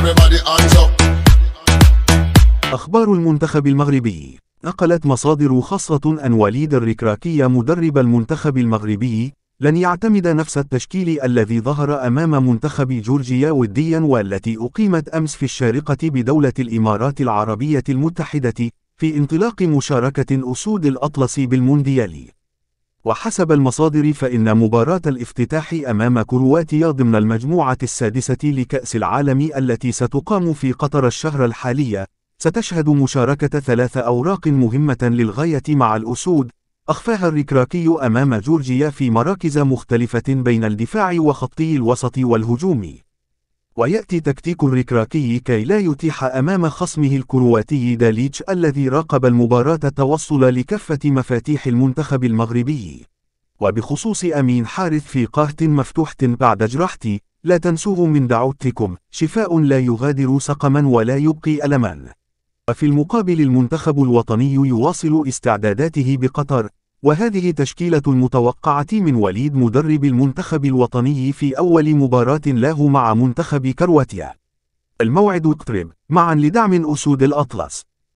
everybody hands up. أخبار المنتخب المغربي. نقلت مصادر خاصة أن وليد الركراكي مدرب المنتخب المغربي لن يعتمد نفس التشكيل الذي ظهر أمام منتخب جورجيا وديا والتي أقيمت أمس في الشارقة بدولة الإمارات العربية المتحدة في انطلاق مشاركة أسود الأطلس بالمونديال. وحسب المصادر فإن مباراة الافتتاح أمام كرواتيا ضمن المجموعة السادسة لكأس العالم التي ستقام في قطر الشهر الحالي ستشهد مشاركة 3 أوراق مهمة للغاية مع الأسود أخفاها الركراكي أمام جورجيا في مراكز مختلفة بين الدفاع وخطي الوسط والهجوم. ويأتي تكتيك الركراكي كي لا يتيح أمام خصمه الكرواتي داليتش الذي راقب المباراة التوصل لكافة مفاتيح المنتخب المغربي. وبخصوص أمين حارث في قاهة مفتوحة بعد جراحتي، لا تنسوه من دعوتكم، شفاء لا يغادر سقما ولا يبقي ألما. وفي المقابل المنتخب الوطني يواصل استعداداته بقطر، وهذه تشكيلة المتوقعة من وليد مدرب المنتخب الوطني في أول مباراة له مع منتخب كرواتيا. الموعد يقترب، معا لدعم أسود الأطلس.